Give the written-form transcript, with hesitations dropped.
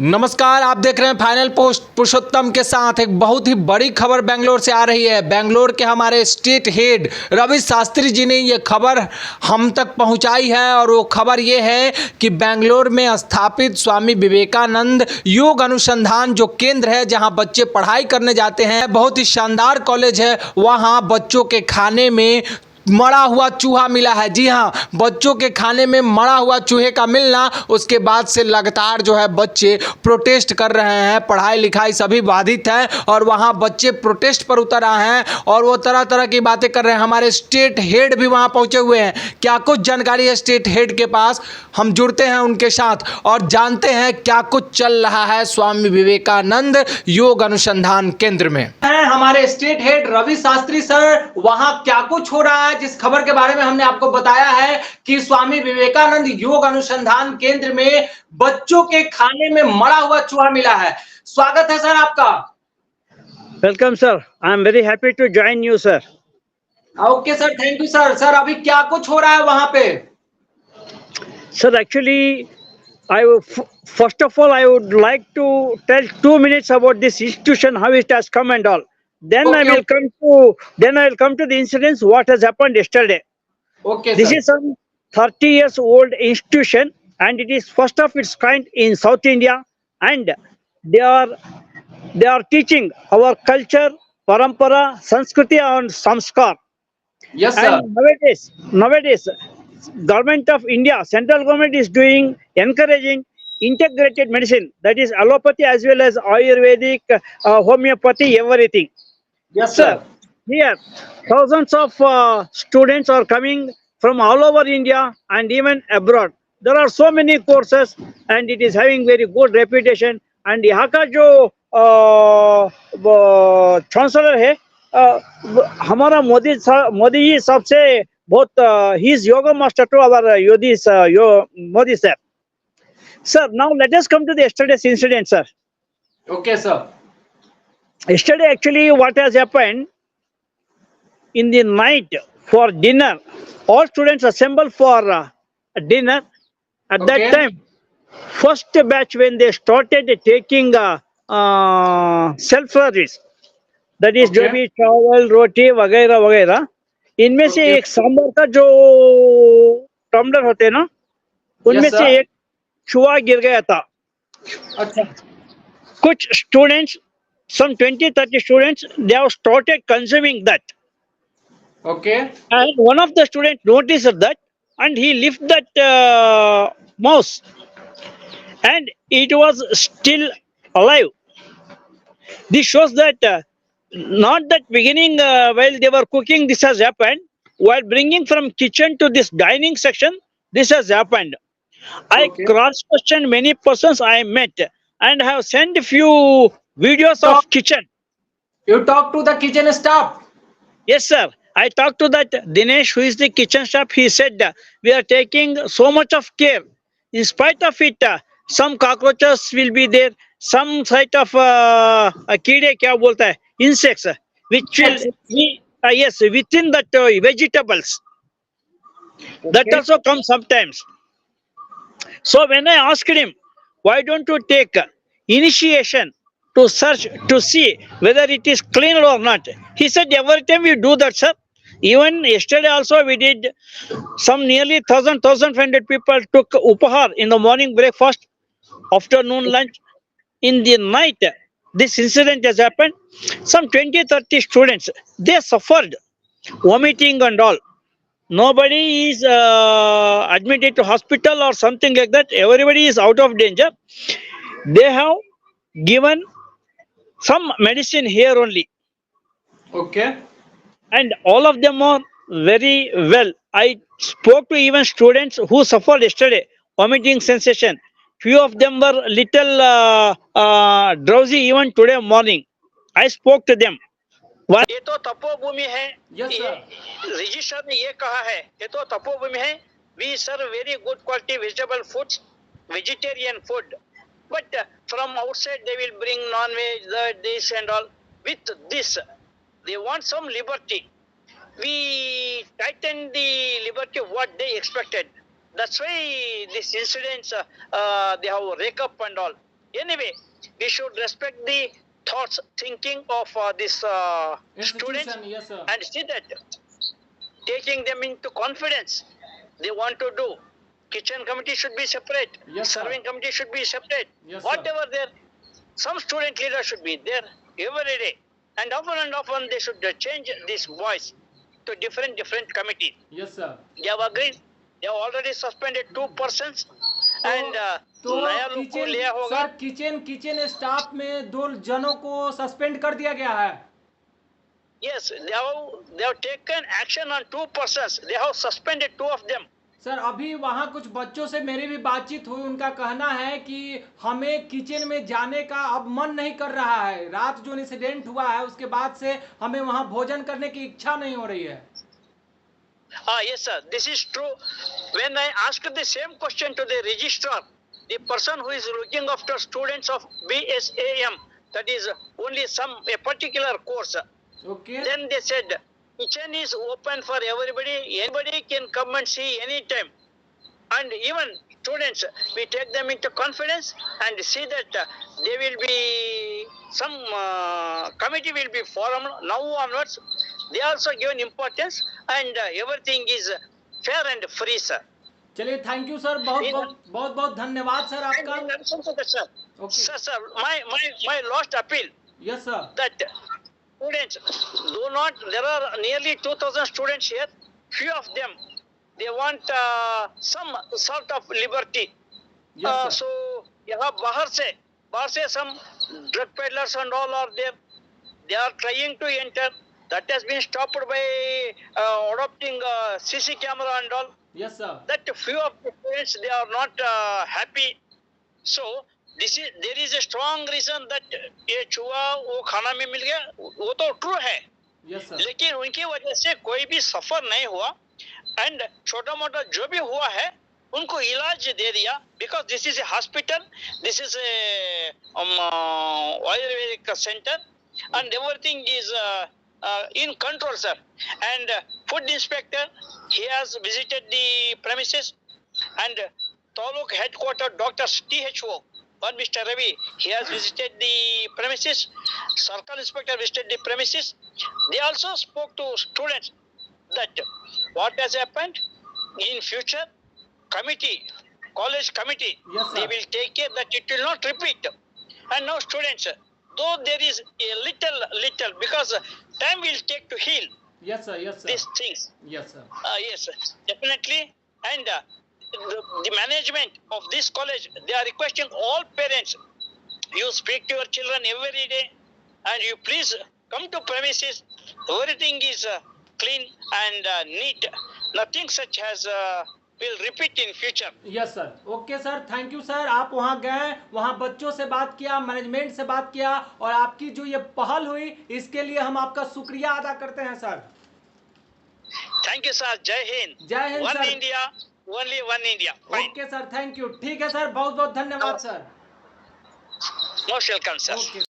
नमस्कार, आप देख रहे हैं फाइनल पोस्ट पुरुषोत्तम के साथ। एक बहुत ही बड़ी खबर बेंगलोर से आ रही है। बेंगलोर के हमारे स्टेट हेड रवि शास्त्री जी ने ये खबर हम तक पहुंचाई है और वो खबर ये है कि बेंगलोर में स्थापित स्वामी विवेकानंद योग अनुसंधान जो केंद्र है, जहां बच्चे पढ़ाई करने जाते हैं, बहुत ही शानदार कॉलेज है। वहां बच्चों के खाने में मरा हुआ चूहा मिला है। जी हाँ, बच्चों के खाने में मरा हुआ चूहे का मिलना, उसके बाद से लगातार जो है बच्चे प्रोटेस्ट कर रहे हैं। पढ़ाई लिखाई सभी बाधित है और वहाँ बच्चे प्रोटेस्ट पर उतर आए हैं और वो तरह तरह की बातें कर रहे हैं। हमारे स्टेट हेड भी वहाँ पहुँचे हुए हैं। क्या कुछ जानकारी है स्टेट हेड के पास, हम जुड़ते हैं उनके साथ और जानते हैं क्या कुछ चल रहा है स्वामी विवेकानंद योग अनुसंधान केंद्र में। हमारे state head Ravi Shastri sir, वहाँ क्या कुछ हो रहा है जिस खबर के बारे में हमने आपको बताया है कि स्वामी विवेकानंद योग अनुसंधान केंद्र में बच्चों के खाने में मरा हुआ चूहा मिला है। स्वागत है सर आपका। Welcome, sir. I am very happy to join you, sir. Okay sir, thank you sir. Sir अभी क्या कुछ हो रहा है वहां पे? Sir, actually, first of all, I would like to tell 2 minutes about this institution, how it has come and all. Then I Okay, will come to the incidents what has happened yesterday. Okay This sir. is some 30 years old institution, and it is first of its kind in South India, and they are they are teaching our culture, parampara, sanskriti, and samskar. Yes sir. And nowadays, government of India, central government is doing encouraging integrated medicine, that is allopathy as well as Ayurvedic, homeopathy, everything. Yes Sir, sir. here thousands of students are coming from all over India and even abroad. There are so many courses and it is having very good reputation. And यहाँ का जो chancellor है, हमारा मोदी जी सबसे बहुत he is yoga master to our Modi sir. Sir, now let us come to the yesterday's incident, sir. Okay sir. Yesterday, actually, what has happened in the night for dinner, all students assemble for dinner. At that Okay. time, first batch when they started taking self-service, that is जो Okay. भी चावल रोटी वगैरह वगैरह, इनमें से Okay. एक सांभर का जो टम्बलर होते हैं ना, उनमें Yes, से sir. एक चूहा गिर गया था. अच्छा। कुछ students, some 20-30 students, they have started consuming that. Okay. And one of the students noticed that and he lifted that mouse and it was still alive. This shows that not that beginning while they were cooking this has happened. While bringing from kitchen to this dining section, this has happened. I Okay. cross-questioned many persons I met and have sent a few videos of kitchen. You talk to the kitchen staff. Yes, sir. I talked to that Dinesh, who is the kitchen chef. He said we are taking so much of care. In spite of it, some cockroaches will be there. Some sort of कीड़े क्या बोलता है insects, which will be yes within that vegetables. That Okay. also comes sometimes. So when I asked him, why don't you take initiation to search to see whether it is clean or not? He said, every time we do that, sir. Even yesterday also we did some nearly 1,500 people took upahar in the morning breakfast, afternoon lunch. In the night, this incident has happened. Some 20-30 students, they suffered vomiting and all. Nobody is admitted to hospital or something like that. Everybody is out of danger. They have given some medicine here only, Okay. and all of them are very well. I spoke to even students who suffered yesterday vomiting sensation. Few of them were little drowsy even today morning. I spoke to them. ये तो तपोभूमि है. Yes, sir. Register ने ये कहा है ये तो तपोभूमि है. We serve very good quality vegetable foods, vegetarian food. But from outside they will bring non-veg, this and all. With this, they want some liberty. We tighten the liberty what they expected. That's why these incidents they have rake up and all. Anyway, we should respect the thoughts, thinking of this students, Institution, yes, sir. and see that taking them into confidence. They want to do. Kitchen committee should be separate. Yes, sir. Serving committee should be separate. Yes, sir. Whatever there, some student leader should be there every day. And often they should change this voice to different committees. Yes, sir. They have agreed. They have already suspended 2 persons. And तो नया लोग को लिया होगा. Sir kitchen staff में 2 जनों को suspend कर दिया गया है. Yes, they have taken action on 2 persons. They have suspended 2 of them. Sir अभी वहाँ कुछ बच्चों से मेरी भी बातचीत हुई. उनका कहना है कि हमें किचन में जाने का अब मन नहीं कर रहा है. रात जो इंसिडेंट हुआ है उसके बाद से हमें वहाँ भोजन करने की इच्छा नहीं हो रही है. Yes, sir. This is true. When I asked the same question to the registrar, the person who is looking after students of BSAM, that is only a particular course, Okay. then they said, kitchen is open for everybody. Anybody can come and see anytime. And even students, we take them into confidence and see that there will be some committee will be formed now onwards. They also given importance and everything is fair and free, sir. चलिए thank you sir. बहुत धन्यवाद sir आपका. Sir, Okay. sir, my last appeal yes sir. that students do not. There are nearly 2,000 students here. Few of them they want some sort of liberty. Yes, sir. So यहाँ बाहर से some drug peddlers and all are there. They are trying to enter. That has been stopped by adopting CC camera and all. Yes, sir. That few of the parents they are not happy. So there is a strong reason that ये चूहा वो खाना में मिल गया. वो तो true है. Yes, sir. लेकिन उनकी वजह से कोई भी सफर नहीं हुआ. एंड छोटा मोटा जो भी हुआ है उनको इलाज दे दिया. Because this is a hospital, this is a Ayurvedic centre and everything is in control, sir. And food inspector, he has visited the premises, and Taluk headquarter Dr. THO, one Mr. Ravi, he has visited the premises. Circle inspector visited the premises. They also spoke to students that what has happened in future. College committee, Yes, sir. they will take care that it will not repeat. And now students, though there is a little, because time will take to heal Yes, sir. Yes, sir. these things. Yes, sir. Yes, definitely. And the management of this college, they are requesting all parents, you speak to your children every day, and you please come to premises. Everything is clean and neat. Nothing such as will repeat in future. Yes sir. Okay sir. Thank you sir. आप वहाँ गए, वहाँ बच्चों से बात किया, management से बात किया, और आपकी जो ये पहल हुई इसके लिए हम आपका शुक्रिया अदा करते हैं सर. Thank you sir. जय हिंद. जय Hind one sir. India, only one India. Okay sir. Thank you. ठीक है सर. बहुत धन्यवाद sir. Most welcome sir. Okay.